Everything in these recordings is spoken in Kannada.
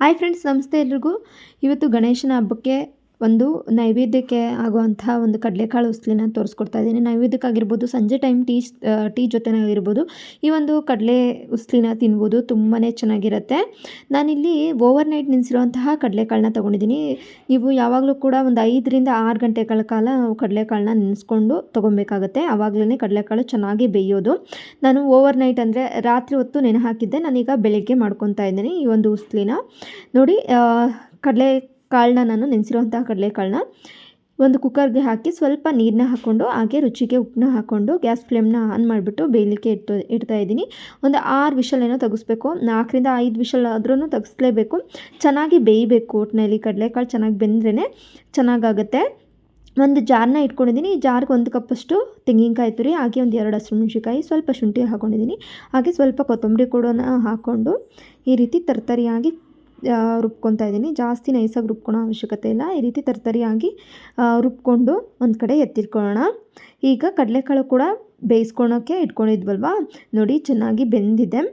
ಹಾಯ್ ಫ್ರೆಂಡ್ಸ್, ನಮಸ್ತೆ ಎಲ್ರಿಗೂ. ಇವತ್ತು ಗಣೇಶನ ಹಬ್ಬಕ್ಕೆ ಒಂದು ನೈವೇದ್ಯಕ್ಕೆ ಆಗುವಂತಹ ಒಂದು ಕಡಲೆಕಾಳು ಉಸ್ಲಿನ ತೋರಿಸ್ಕೊಡ್ತಾ ಇದ್ದೀನಿ. ನೈವೇದ್ಯಕ್ಕಾಗಿರ್ಬೋದು, ಸಂಜೆ ಟೈಮ್ ಟೀ ಜೊತೆನಾಗಿರ್ಬೋದು ಈ ಒಂದು ಕಡಲೆ ಉಸ್ಲಿನ ತಿನ್ಬೋದು. ತುಂಬಾ ಚೆನ್ನಾಗಿರುತ್ತೆ. ನಾನಿಲ್ಲಿ ಓವರ್ ನೈಟ್ ನೆನೆಸಿರುವಂತಹ ಕಡಲೆಕಾಳನ್ನ ತೊಗೊಂಡಿದ್ದೀನಿ. ನೀವು ಯಾವಾಗಲೂ ಕೂಡ ಒಂದು 5ರಿಂದ 6 ಗಂಟೆಗಳ ಕಾಲ ಕಡಲೆಕಾಳನ್ನ ನೆನೆಸ್ಕೊಂಡು ತೊಗೊಬೇಕಾಗತ್ತೆ. ಆವಾಗಲೇ ಕಡಲೆಕಾಳು ಚೆನ್ನಾಗಿ ಬೇಯೋದು. ನಾನು ಓವರ್ ನೈಟ್ ಅಂದರೆ ರಾತ್ರಿ ಹೊತ್ತು ನೆನೆ ಹಾಕಿದ್ದೆ. ನಾನೀಗ ಬೆಳಗ್ಗೆ ಮಾಡ್ಕೊತಾ ಇದ್ದೀನಿ ಈ ಒಂದು ಉಸ್ಲಿನ. ನೋಡಿ, ಕಡಲೆಕಾಳನ್ನ ನಾನು ನೆನೆಸಿರುವಂತಹ ಕಡಲೆಕಾಳನ್ನ ಒಂದು ಕುಕ್ಕರ್ಗೆ ಹಾಕಿ ಸ್ವಲ್ಪ ನೀರನ್ನ ಹಾಕ್ಕೊಂಡು ಹಾಗೆ ರುಚಿಗೆ ಉಪ್ಪನ್ನ ಹಾಕ್ಕೊಂಡು ಗ್ಯಾಸ್ ಫ್ಲೇಮ್ನ ಆನ್ ಮಾಡಿಬಿಟ್ಟು ಬೇಯಲಿಕ್ಕೆ ಇಡ್ತಾ ಇದ್ದೀನಿ. ಒಂದು 6 ವಿಷಲ್ ಏನೋ ತೆಗಿಸ್ಬೇಕು. 4ರಿಂದ 5 ವಿಷಲ್ ಆದ್ರೂ ತೆಗಿಸ್ಲೇಬೇಕು. ಚೆನ್ನಾಗಿ ಬೇಯಬೇಕು. ಒಟ್ಟಿನಲ್ಲಿ ಕಡಲೆಕಾಳು ಚೆನ್ನಾಗಿ ಬೆಂದ್ರೇ ಚೆನ್ನಾಗಾಗುತ್ತೆ. ಒಂದು ಜಾರನ್ನ ಇಟ್ಕೊಂಡಿದ್ದೀನಿ. ಈ ಜಾರ್ಗೆ 1 ಕಪ್ಪಷ್ಟು ತೆಂಗಿನಕಾಯಿ ತುರಿ, ಹಾಗೆ ಒಂದು 2 ಹಸಿಮೆಣಸಿನಕಾಯಿ, ಸ್ವಲ್ಪ ಶುಂಠಿ ಹಾಕ್ಕೊಂಡಿದ್ದೀನಿ. ಹಾಗೆ ಸ್ವಲ್ಪ ಕೊತ್ತಂಬರಿ ಕೂಡ ಹಾಕ್ಕೊಂಡು ಈ ರೀತಿ ತರ್ತರಿಯಾಗಿ ರುಬ್ಕೊತಾ ಇದ್ದೀನಿ. ಜಾಸ್ತಿ ನೈಸಾಗಿ ರುಬ್ಕೊಳೋ ಅವಶ್ಯಕತೆ ಇಲ್ಲ. ಈ ರೀತಿ ತರ್ತರಿಯಾಗಿ ರುಬ್ಕೊಂಡು ಒಂದು ಕಡೆ ಎತ್ತಿಟ್ಕೊಳ್ಳೋಣ. ಈಗ ಕಡಲೆಕಾಳು ಕೂಡ ಬೇಯಿಸ್ಕೊಳೋಕ್ಕೆ ಇಟ್ಕೊಂಡಿದ್ವಲ್ವ, ನೋಡಿ ಚೆನ್ನಾಗಿ ಬೆಂದಿದೆ.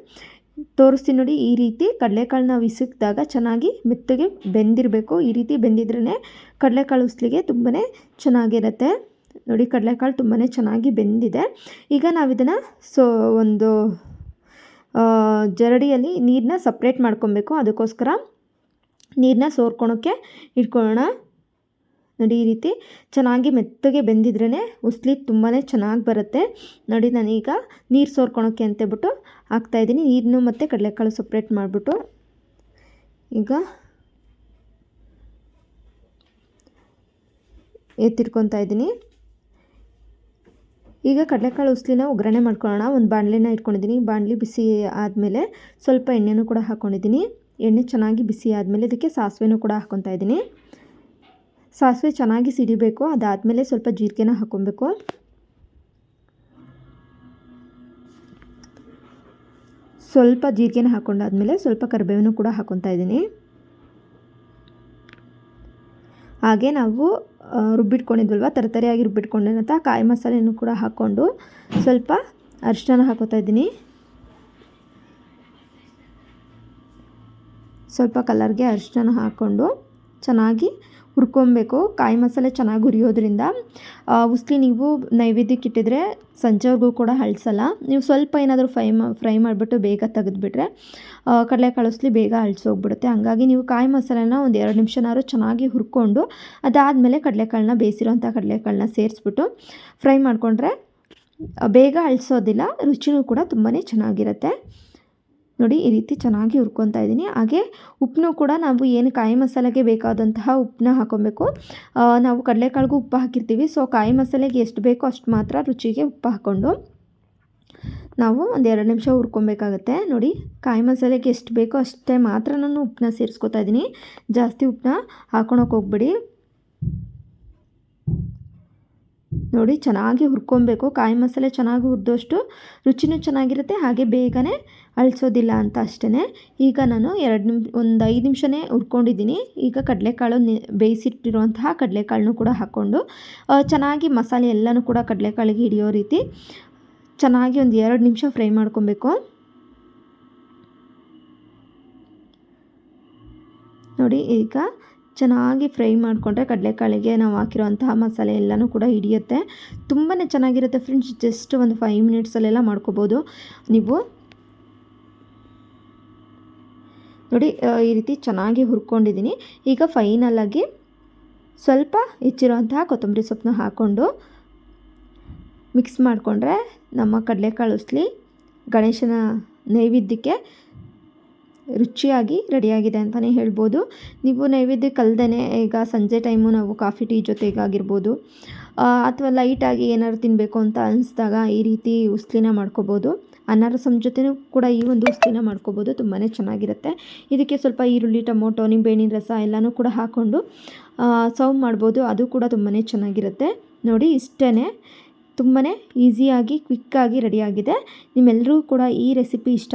ತೋರಿಸ್ತೀನಿ ನೋಡಿ. ಈ ರೀತಿ ಕಡಲೆಕಾಳನ್ನ ವಿಸಿಕಿದಾಗ ಚೆನ್ನಾಗಿ ಮೆತ್ತಗೆ ಬೆಂದಿರಬೇಕು. ಈ ರೀತಿ ಬೆಂದಿದ್ರೇ ಕಡಲೆಕಾಳು ಉಸ್ಲಿಗೆ ತುಂಬಾ ಚೆನ್ನಾಗಿರುತ್ತೆ. ನೋಡಿ, ಕಡಲೆಕಾಳು ತುಂಬಾ ಚೆನ್ನಾಗಿ ಬೆಂದಿದೆ. ಈಗ ನಾವಿದನ್ನು ಒಂದು ಜರಡಿಯಲ್ಲಿ ನೀರನ್ನ ಸಪ್ರೇಟ್ ಮಾಡ್ಕೊಬೇಕು. ಅದಕ್ಕೋಸ್ಕರ ನೀರನ್ನ ಸೋರ್ಕೊಳೋಕ್ಕೆ ಇಟ್ಕೊಳ್ಳೋಣ. ನೋಡಿ, ಈ ರೀತಿ ಚೆನ್ನಾಗಿ ಮೆತ್ತಗೆ ಬೆಂದಿದ್ರೇ ಉಸ್ಲಿ ತುಂಬಾ ಚೆನ್ನಾಗಿ ಬರುತ್ತೆ. ನೋಡಿ, ನಾನೀಗ ನೀರು ಸೋರ್ಕೊಳೋಕ್ಕೆ ಅಂತೇಳ್ಬಿಟ್ಟು ಹಾಕ್ತಾಯಿದ್ದೀನಿ. ನೀರನ್ನು ಮತ್ತು ಕಡಲೆಕಾಳು ಸಪ್ರೇಟ್ ಮಾಡಿಬಿಟ್ಟು ಈಗ ಎತ್ತಿಟ್ಕೊತಾ ಇದ್ದೀನಿ. ಈಗ ಕಡಲೆಕಾಳು ಉಸ್ಲಿನ ಒಗ್ಗರಣೆ ಮಾಡ್ಕೊಳ್ಳೋಣ. ಒಂದು ಬಾಣಲೆನ ಇಟ್ಕೊಂಡಿದ್ದೀನಿ. ಬಾಣಲಿ ಬಿಸಿ ಆದಮೇಲೆ ಸ್ವಲ್ಪ ಎಣ್ಣೆನೂ ಕೂಡ ಹಾಕ್ಕೊಂಡಿದ್ದೀನಿ. ಎಣ್ಣೆ ಚೆನ್ನಾಗಿ ಬಿಸಿ ಆದಮೇಲೆ ಇದಕ್ಕೆ ಸಾಸಿವೆನೂ ಕೂಡ ಹಾಕ್ಕೊತಾ ಇದ್ದೀನಿ. ಸಾಸಿವೆ ಚೆನ್ನಾಗಿ ಸಿಡಿಬೇಕು. ಅದಾದಮೇಲೆ ಸ್ವಲ್ಪ ಜೀರಿಗೆನ ಹಾಕ್ಕೊಬೇಕು. ಸ್ವಲ್ಪ ಜೀರಿಗೆನ ಹಾಕ್ಕೊಂಡಾದ್ಮೇಲೆ ಸ್ವಲ್ಪ ಕರಿಬೇವನ್ನು ಕೂಡ ಹಾಕ್ಕೊತಾ ಇದ್ದೀನಿ. ಹಾಗೆ ನಾವು ರುಬ್ಬಿಟ್ಕೊಂಡಿದ್ವಲ್ವ, ತರತರಿಯಾಗಿ ರುಬ್ಬಿಟ್ಕೊಂಡಿರೋಂಥ ಕಾಯಿ ಮಸಾಲೆನೂ ಕೂಡ ಹಾಕ್ಕೊಂಡು ಸ್ವಲ್ಪ ಅರಿಶಿನ ಹಾಕ್ಕೊತಾ ಇದ್ದೀನಿ. ಸ್ವಲ್ಪ ಕಲರ್ಗೆ ಅರಿಶಿನ ಹಾಕ್ಕೊಂಡು ಚೆನ್ನಾಗಿ ಹುರ್ಕೊಬೇಕು. ಕಾಯಿ ಮಸಾಲೆ ಚೆನ್ನಾಗಿ ಹುರಿಯೋದ್ರಿಂದ ಉಸ್ಲಿ ನೀವು ನೈವೇದ್ಯಕ್ಕೆ ಇಟ್ಟಿದ್ರೆ ಸಂಜೆವರೆಗೂ ಕೂಡ ಅಳಿಸಲ್ಲ. ನೀವು ಸ್ವಲ್ಪ ಏನಾದರೂ ಫ್ರೈ ಮಾಡಿಬಿಟ್ಟು ಬೇಗ ತೆಗೆದುಬಿಟ್ರೆ ಕಡಲೆಕಾಳು ಉಸ್ಲಿ ಬೇಗ ಅಳಿಸೋಗ್ಬಿಡುತ್ತೆ. ಹಂಗಾಗಿ ನೀವು ಕಾಯಿ ಮಸಾಲೆನ ಒಂದು 2 ನಿಮಿಷನಾದ್ರು ಚೆನ್ನಾಗಿ ಹುರ್ಕೊಂಡು ಅದಾದಮೇಲೆ ಕಡಲೆಕಾಳನ್ನ ಬೇಯಿಸಿರೋಂಥ ಕಡಲೆಕಾಳನ್ನ ಸೇರಿಸ್ಬಿಟ್ಟು ಫ್ರೈ ಮಾಡಿಕೊಂಡ್ರೆ ಬೇಗ ಅಳಿಸೋದಿಲ್ಲ. ರುಚಿನೂ ಕೂಡ ತುಂಬಾ ಚೆನ್ನಾಗಿರುತ್ತೆ. ನೋಡಿ, ಈ ರೀತಿ ಚೆನ್ನಾಗಿ ಹುರ್ಕೊತಾ ಇದ್ದೀನಿ. ಹಾಗೆ ಉಪ್ಪನ್ನು ಕೂಡ ನಾವು ಏನು ಕಾಯಿ ಮಸಾಲೆಗೆ ಬೇಕಾದಂತಹ ಉಪ್ಪನ್ನ ಹಾಕ್ಕೊಬೇಕು. ನಾವು ಕಡಲೆಕಾಳಿಗೂ ಉಪ್ಪು ಹಾಕಿರ್ತೀವಿ. ಸೊ ಕಾಯಿ ಮಸಾಲೆಗೆ ಎಷ್ಟು ಬೇಕೋ ಅಷ್ಟು ಮಾತ್ರ ರುಚಿಗೆ ಉಪ್ಪು ಹಾಕ್ಕೊಂಡು ನಾವು ಒಂದು 2 ನಿಮಿಷ ಹುರ್ಕೊಬೇಕಾಗತ್ತೆ. ನೋಡಿ, ಕಾಯಿ ಮಸಾಲೆಗೆ ಎಷ್ಟು ಬೇಕೋ ಅಷ್ಟೇ ಮಾತ್ರ ನಾನು ಉಪ್ಪನ್ನ ಸೇರಿಸ್ಕೊತಾ ಇದ್ದೀನಿ. ಜಾಸ್ತಿ ಉಪ್ಪನ್ನ ಹಾಕ್ಕೊಳಕ್ಕೆ ಹೋಗ್ಬೇಡಿ. ನೋಡಿ, ಚೆನ್ನಾಗಿ ಹುರ್ಕೊಬೇಕು. ಕಾಯಿ ಮಸಾಲೆ ಚೆನ್ನಾಗಿ ಹುರಿದಷ್ಟು ರುಚಿನೂ ಚೆನ್ನಾಗಿರುತ್ತೆ. ಹಾಗೆ ಬೇಗನೆ ಅಳಿಸೋದಿಲ್ಲ ಅಂತ ಅಷ್ಟೇ. ಈಗ ನಾನು ಒಂದು 5 ನಿಮಿಷನೇ ಹುರ್ಕೊಂಡಿದ್ದೀನಿ. ಈಗ ಕಡಲೆಕಾಳು ಬೇಯಿಸಿಟ್ಟಿರುವಂತಹ ಕಡಲೆಕಾಳನ್ನು ಕೂಡ ಹಾಕ್ಕೊಂಡು ಚೆನ್ನಾಗಿ ಮಸಾಲೆ ಎಲ್ಲನೂ ಕೂಡ ಕಡಲೆಕಾಳಿಗೆ ಹಿಡಿಯೋ ರೀತಿ ಚೆನ್ನಾಗಿ ಒಂದು 2 ನಿಮಿಷ ಫ್ರೈ ಮಾಡ್ಕೊಬೇಕು. ನೋಡಿ, ಈಗ ಚೆನ್ನಾಗಿ ಫ್ರೈ ಮಾಡಿಕೊಂಡ್ರೆ ಕಡಲೆಕಾಳಿಗೆ ನಾವು ಹಾಕಿರೋಂತಹ ಮಸಾಲೆ ಎಲ್ಲನೂ ಕೂಡ ಹಿಡಿಯುತ್ತೆ. ತುಂಬಾ ಚೆನ್ನಾಗಿರುತ್ತೆ ಫ್ರೆಂಡ್ಸ್. ಜಸ್ಟ್ ಒಂದು 5 ಮಿನಿಟ್ಸಲ್ಲೆಲ್ಲ ಮಾಡ್ಕೋಬೋದು ನೀವು. ನೋಡಿ, ಈ ರೀತಿ ಚೆನ್ನಾಗಿ ಹುರ್ಕೊಂಡಿದ್ದೀನಿ. ಈಗ ಫೈನಲಾಗಿ ಸ್ವಲ್ಪ ಹೆಚ್ಚಿರುವಂತಹ ಕೊತ್ತಂಬರಿ ಸೊಪ್ಪನ್ನ ಹಾಕ್ಕೊಂಡು ಮಿಕ್ಸ್ ಮಾಡಿಕೊಂಡ್ರೆ ನಮ್ಮ ಕಡಲೆಕಾಳು ಉಸ್ಲಿ ಗಣೇಶನ ನೈವೇದ್ಯಕ್ಕೆ ರುಚಿಯಾಗಿ ರೆಡಿಯಾಗಿದೆ ಅಂತಲೇ ಹೇಳ್ಬೋದು. ನೀವು ನೈವೇದ್ಯಕ್ಕೆ ಅಲ್ಲದೇ ಈಗ ಸಂಜೆ ಟೈಮು ನಾವು ಕಾಫಿ ಟೀ ಜೊತೆಗಾಗಿರ್ಬೋದು ಅಥವಾ ಲೈಟಾಗಿ ಏನಾದ್ರು ತಿನ್ನಬೇಕು ಅಂತ ಅನಿಸಿದಾಗ ಈ ರೀತಿ ಉಸ್ಲಿನ ಮಾಡ್ಕೋಬೋದು. ಅನ್ನ ರಸಂ ಜೊತೆನೂ ಕೂಡ ಈ ಒಂದು ಉಸ್ಲಿನ ಮಾಡ್ಕೋಬೋದು. ತುಂಬಾ ಚೆನ್ನಾಗಿರುತ್ತೆ. ಇದಕ್ಕೆ ಸ್ವಲ್ಪ ಈರುಳ್ಳಿ, ಟೊಮೊಟೊ, ನಿಂಬೆಹಣ್ಣಿನ ರಸ ಎಲ್ಲನೂ ಕೂಡ ಹಾಕ್ಕೊಂಡು ಸರ್ವ್ ಮಾಡ್ಬೋದು. ಅದು ಕೂಡ ತುಂಬಾ ಚೆನ್ನಾಗಿರುತ್ತೆ. ನೋಡಿ, ಇಷ್ಟೇ. ತುಂಬಾ ಈಸಿಯಾಗಿ ಕ್ವಿಕ್ಕಾಗಿ ರೆಡಿಯಾಗಿದೆ. ನಿಮ್ಮೆಲ್ಲರೂ ಕೂಡ ಈ ರೆಸಿಪಿ ಇಷ್ಟ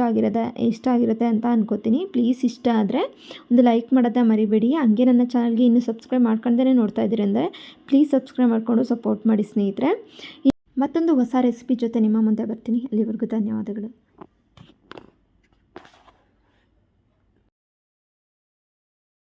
ಆಗಿರುತ್ತೆ ಅಂತ ಅನ್ಕೋತೀನಿ. ಪ್ಲೀಸ್ ಇಷ್ಟ ಆದರೆ ಒಂದು ಲೈಕ್ ಮಾಡೋದನ್ನ ಮರಿಬೇಡಿ. ಹಾಗೆ ನನ್ನ ಚಾನಲ್ಗೆ ಇನ್ನೂ ಸಬ್ಸ್ಕ್ರೈಬ್ ಮಾಡ್ಕೊಂಡೇ ನೋಡ್ತಾ ಇದ್ದೀರಿ ಅಂದರೆ ಪ್ಲೀಸ್ ಸಬ್ಸ್ಕ್ರೈಬ್ ಮಾಡಿಕೊಂಡು ಸಪೋರ್ಟ್ ಮಾಡಿ ಸ್ನೇಹಿತರೆ. ಮತ್ತೊಂದು ಹೊಸ ರೆಸಿಪಿ ಜೊತೆ ನಿಮ್ಮ ಮುಂದೆ ಬರ್ತೀನಿ. ಅಲ್ಲಿವರೆಗೂ ಧನ್ಯವಾದಗಳು.